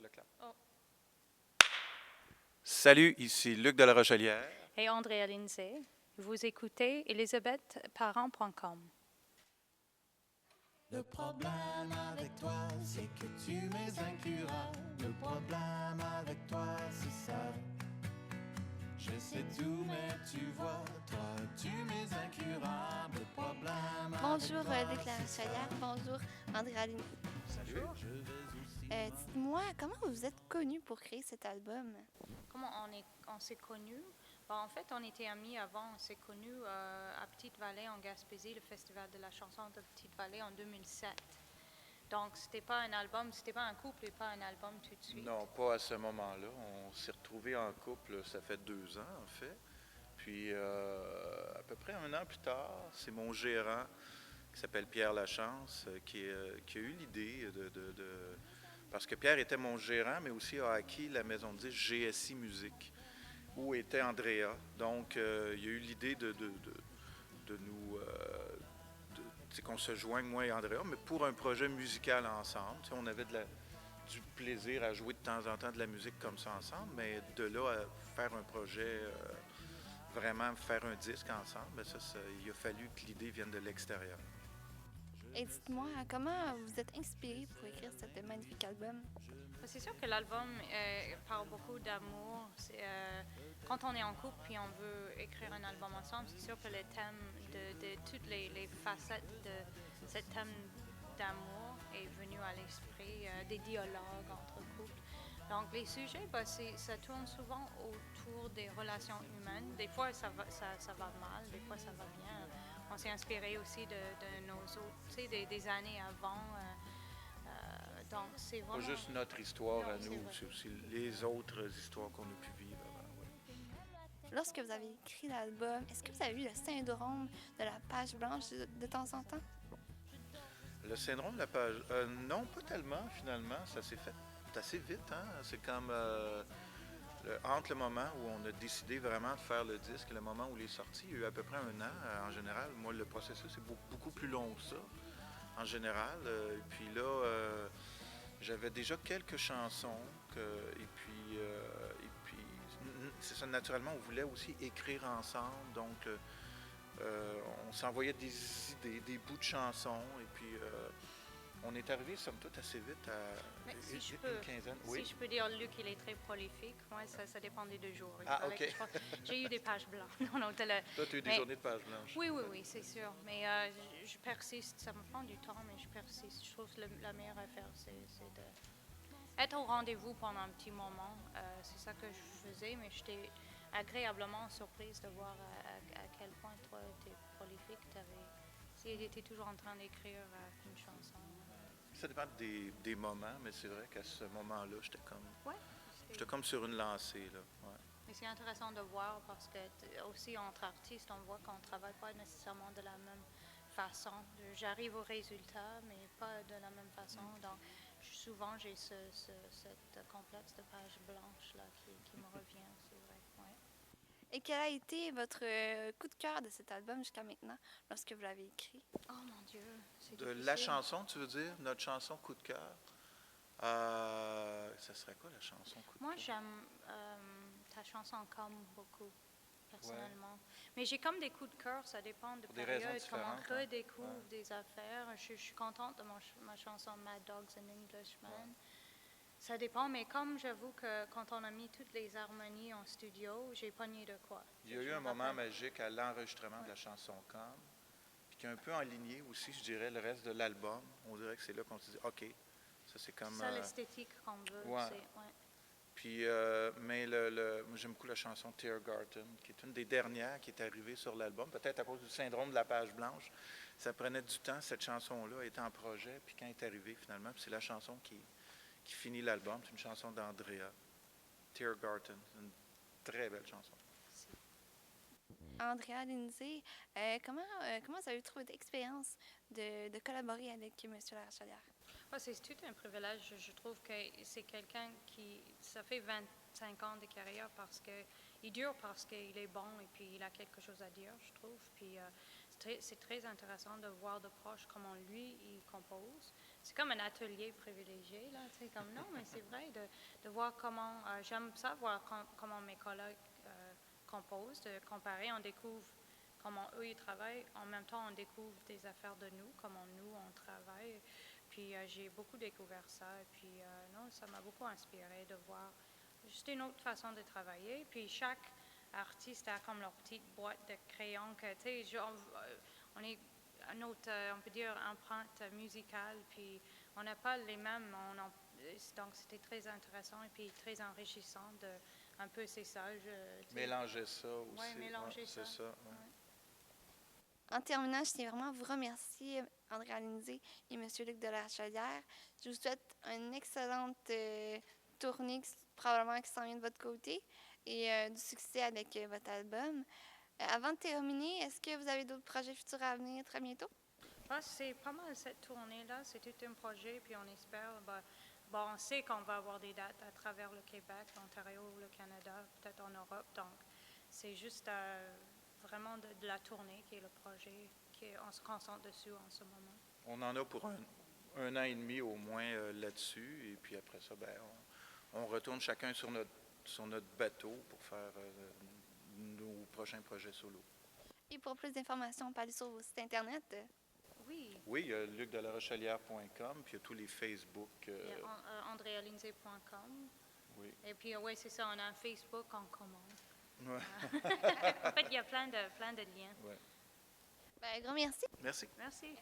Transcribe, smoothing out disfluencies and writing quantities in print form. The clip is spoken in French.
le clap. Oh. Salut, ici Luc de la Rochelière. Et Andrea Lindsay. Vous écoutez elisabethparent.com. Le problème avec toi, c'est que tu m'es incurable. Le problème avec toi, c'est ça. Je sais tout, mais tu vois, toi, tu m'es incurable. Le problème Bonjour avec toi, Luc la c'est Rochelière, ça. bonjour Andrea Lin. Salut. Dites-moi, comment vous êtes connu pour créer cet album? Comment on s'est connus? En fait, on était amis avant. On s'est connus à Petite-Vallée, en Gaspésie, le festival de la chanson de Petite-Vallée en 2007. Donc, c'était pas un album, c'était pas un couple et pas un album tout de suite. Non, pas à ce moment-là. On s'est retrouvés en couple, ça fait 2 ans en fait. Puis à peu près 1 an plus tard, c'est mon gérant qui s'appelle Pierre Lachance qui a eu l'idée parce que Pierre était mon gérant, mais aussi a acquis la maison de disques GSI Musique, où était Andrea. Donc, il a eu l'idée de nous... qu'on se joigne, moi et Andrea, mais pour un projet musical ensemble. T'sais, on avait du plaisir à jouer de temps en temps de la musique comme ça ensemble, mais de là à faire un projet, vraiment faire un disque ensemble, ben ça, il a fallu que l'idée vienne de l'extérieur. Et dites-moi, comment vous êtes inspiré pour écrire cet magnifique album? C'est sûr que l'album parle beaucoup d'amour. Quand on est en couple puis on veut écrire un album ensemble, c'est sûr que le thème de toutes les facettes de ce thème d'amour est venu à l'esprit, des dialogues entre couples. Donc les sujets, ça tourne souvent autour des relations humaines. Des fois, ça va mal, des fois, ça va bien. On s'est inspiré aussi de nos autres, des années avant. Donc, c'est Pas vraiment... juste notre histoire Non, à c'est nous, vrai. c'est aussi les autres histoires qu'on a pu vivre avant. Ouais. Lorsque vous avez écrit l'album, est-ce que vous avez eu le syndrome de la page blanche de temps en temps? Le syndrome de la page, non, pas tellement finalement, ça s'est fait assez vite. Hein? C'est comme entre le moment où on a décidé vraiment de faire le disque et le moment où il est sorti, il y a eu à peu près 1 an en général. Moi, le processus est beaucoup plus long que ça en général. Et puis là, j'avais déjà quelques chansons et puis c'est ça, naturellement, on voulait aussi écrire ensemble. Donc, on s'envoyait des idées, des bouts de chansons et puis on est arrivé, somme toute, assez vite à une quinzaine. Oui. Si je peux dire, Luc, il est très prolifique. Moi, ça dépend des 2 jours. OK. J'ai eu des pages blanches. Non, Toi, tu as eu des journées de pages blanches. Oui, c'est sûr. Mais je persiste. Ça me prend du temps, mais je persiste. Je trouve que la meilleure affaire, c'est d'être au rendez-vous pendant un petit moment. C'est ça que je faisais, mais j'étais agréablement surprise de voir à quel point toi, tu es prolifique. Tu étais toujours en train d'écrire une chanson. Ça dépend des moments, mais c'est vrai qu'à ce moment-là, j'étais comme sur une lancée. Là. Ouais. Mais c'est intéressant de voir parce que aussi entre artistes, on voit qu'on ne travaille pas nécessairement de la même façon. J'arrive au résultat, mais pas de la même façon. Donc, souvent, j'ai cette complexe de page blanche là, qui me revient, c'est vrai. Ouais. Et quel a été votre coup de cœur de cet album jusqu'à maintenant, lorsque vous l'avez écrit? Oh mon Dieu, c'est De difficile. la chanson, tu veux dire? Notre chanson coup de cœur? Ça serait quoi la chanson coup de cœur? Moi, j'aime ta chanson Comme beaucoup, personnellement. Mais j'ai comme des coups de cœur, ça dépend de Pour des raisons période, comment on différentes, hein? redécouvre Ouais. des affaires. Je suis contente de ma chanson Mad Dogs and Englishmen. Ouais. Ça dépend, mais comme j'avoue que quand on a mis toutes les harmonies en studio, j'ai pogné de quoi. Il y a eu un moment magique à l'enregistrement de la chanson Comme, puis qui est un peu enligné aussi, je dirais, le reste de l'album. On dirait que c'est là qu'on se dit, OK, ça c'est comme... C'est ça l'esthétique qu'on veut. Ouais. Ouais. Puis, mais moi, j'aime beaucoup la chanson Tiergarten, qui est une des dernières qui est arrivée sur l'album, peut-être à cause du syndrome de la page blanche. Ça prenait du temps, cette chanson-là était en projet, puis quand elle est arrivée finalement, puis c'est la chanson qui finit l'album, c'est une chanson d'Andrea, Tiergarten, une très belle chanson. Andrea Lindsay, comment vous avez trouvé l'expérience de collaborer avec M. Larchelière? C'est tout un privilège. Je trouve que c'est quelqu'un ça fait 25 ans de carrière parce qu'il dure parce qu'il est bon et puis il a quelque chose à dire, je trouve. Puis c'est très intéressant de voir de proche comment lui, il compose. c'est comme un atelier privilégié, là, tu sais, comme non, mais c'est vrai de voir comment, j'aime ça, voir comment mes collègues composent, de comparer, on découvre comment eux ils travaillent, en même temps on découvre des affaires de nous, comment nous on travaille, puis j'ai beaucoup découvert ça, et puis non, ça m'a beaucoup inspiré de voir juste une autre façon de travailler, puis chaque artiste a comme leur petite boîte de crayons que, tu sais, on est notre, on peut dire, empreinte musicale, puis on n'a pas les mêmes, donc c'était très intéressant et puis très enrichissant de, un peu, c'est ça. Mélanger ça aussi. Oui, mélanger ça. C'est ça. Ouais. En terminant, je tiens vraiment à vous remercier, André Alindsay et M. Luc de la Chaudière. Je vous souhaite une excellente tournée, probablement qui s'en vient de votre côté, et du succès avec votre album. Avant de terminer, est-ce que vous avez d'autres projets futurs à venir très bientôt? C'est pas mal cette tournée-là, c'est tout un projet, puis on espère, on sait qu'on va avoir des dates à travers le Québec, l'Ontario, le Canada, peut-être en Europe, donc c'est juste vraiment de la tournée qui est le projet, on se concentre dessus en ce moment. On en a pour un an et demi au moins là-dessus, et puis après ça, on retourne chacun sur notre bateau pour faire nos prochains projets solo. Et pour plus d'informations, on peut aller sur vos sites Internet. Oui. Oui, lucdelarochelière.com, puis il y a tous les Facebook. andrealindsay.com. Oui. Et puis, oui, c'est ça, on a un Facebook en commun. Ouais. En fait, il y a plein de liens. Ouais. Ben, grand merci. Merci. Merci.